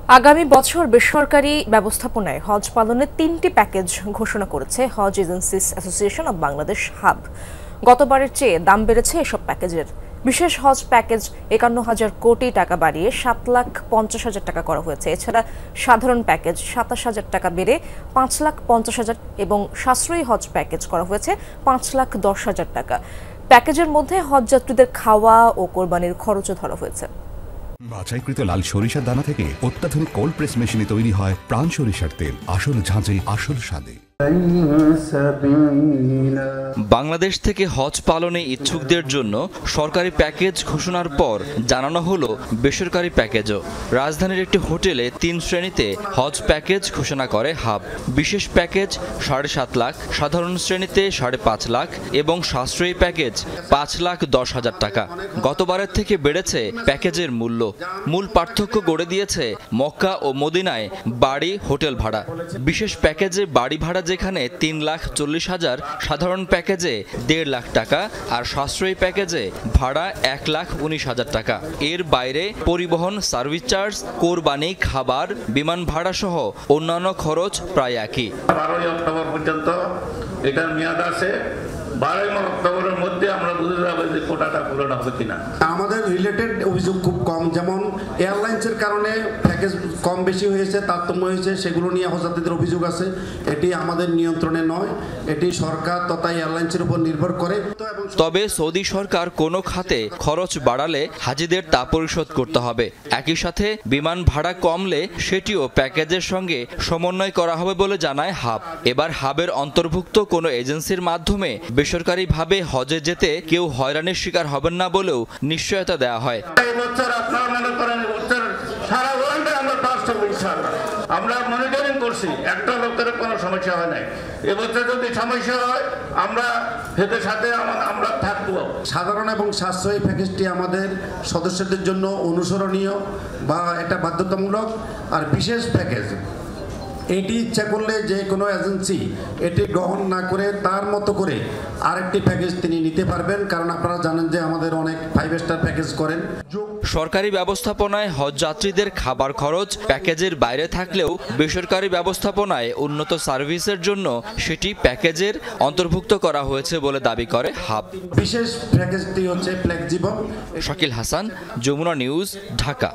আগামী বছর বেসরকারি ব্যবস্থাপনায় হজ পালনের ৩টি প্যাকেজ ঘোষণা করেছে Hajj agencies association of Bangladesh HAAB. গতবারের চেয়ে দাম বেড়েছে এসব প্যাকেজের। বিশেষ হজ প্যাকেজ ৫১,০০০ কোটি টাকা বাড়িয়ে ৭,৫০,০০০ টাকা করা হয়েছে। এছাড়া সাধারণ প্যাকেজ ২৭,০০০ টাকা বেড়ে ৫,৫০,০০০ এবং সাশ্রয়ী হজ প্যাকেজ করা হয়েছে ৫,১০,০০০ টাকা। প্যাকেজের মধ্যে হজ যাত্রীদের খাওয়া ও কোরবানির খরচও ধরা হয়েছে। বাছাইকৃত লাল সরিষার দানা থেকে অত্যাধুনিক কোল্ড প্রেস মেশিনে তৈরি হয় প্রাণ সরিষার তেল, আসল ঝাঁঝে আসল স্বাদে। বাংলাদেশ থেকে হজ পালনে ইচ্ছুকদের জন্য সরকারি প্যাকেজ ঘোষণার পর জানানো হলো বেসরকারি প্যাকেজও। রাজধানীর একটি হোটেলে ৩ শ্রেণীতে হজ প্যাকেজ ঘোষণা করে হাব। বিশেষ প্যাকেজ ৭.৫ লাখ, সাধারণ শ্রেণীতে ৫.৫ লাখ এবং সাশ্রয়ী প্যাকেজ ৫,১০,০০০ টাকা। গতবারের থেকে বেড়েছে প্যাকেজের মূল্য। মূল পার্থক্য গড়ে দিয়েছে মক্কা ও মদিনায় বাড়ি হোটেল ভাড়া। বিশেষ প্যাকেজে বাড়ি ভাড়া যেখানে ৩,৪০,০০০, সাধারণ প্যাকেজে ১.৫ লাখ টাকা আর সাশ্রয়ী প্যাকেজে ভাড়া ১,১৯,০০০ টাকা। এর বাইরে পরিবহন, সার্ভিস চার্জ, কোরবানি, খাবার, বিমান ভাড়া সহ অন্যান্য খরচ প্রায় একই। ১২ অক্টোবর পর্যন্ত এটার মেয়াদ আছে। ১২ অক্টোবরের মধ্যে আমরা বুঝে যাবো যে কোটাটা পূরণ হবে কিনা। আমাদের রিলেটেড অভিযোগ খুব কম, যেমন এয়ারলাইন্সের কারণে প্যাকেজ কম বেশি হয়েছে, তারতম্য হয়েছে, সেগুলো নিয়ে হজযাত্রীদের অভিযোগ আছে। এটি আমাদের নিয়ন্ত্রণে নয়, এটি সরকার তথা এয়ারলাইন্সের উপর নির্ভর করে। তবে সৌদি সরকার কোনো খাতে খরচ বাড়ালে হাজিদের তা পরিশোধ করতে হবে। একই সাথে বিমান ভাড়া কমলে সেটিও প্যাকেজের সঙ্গে সমন্বয় করা হবে বলে জানায় হাব। এবার হাবের অন্তর্ভুক্ত কোনো এজেন্সির মাধ্যমে বেসরকারিভাবে হজে যেতে কেউ হয়রানির শিকার হবেন না বলেও নিশ্চয়তা দেওয়া হয়। আমরা মনিটরিং করছি, একটা লোকের কোনো সমস্যা হয় নাই। এবছর যদি সমস্যা হয় আমরা এদের সাথে আমরা থাকবো। সাধারণ এবং সাশ্রয়ী প্যাকেজটি আমাদের সদস্যদের জন্য অনুসরণীয় বা এটা বাধ্যতামূলক। আর বিশেষ প্যাকেজ এটি ইচ্ছা করলে যে কোনো এজেন্সি এটি গ্রহণ না করে তার মতো করে আরেকটি প্যাকেজ তিনি নিতে পারবেন, কারণ আপনারা জানেন যে আমাদের অনেক 5 স্টার প্যাকেজ করেন। সরকারি ব্যবস্থাপনায় হজ যাত্রীদের খাবার খরচ প্যাকেজের বাইরে থাকলেও বেসরকারি ব্যবস্থাপনায় উন্নত সার্ভিসের জন্য সেটি প্যাকেজের অন্তর্ভুক্ত করা হয়েছে বলে দাবি করে হাব। বিশেষ প্যাকেজটি হচ্ছে ফ্লেক্সিবল। শাকিল হাসান, যমুনা নিউজ, ঢাকা।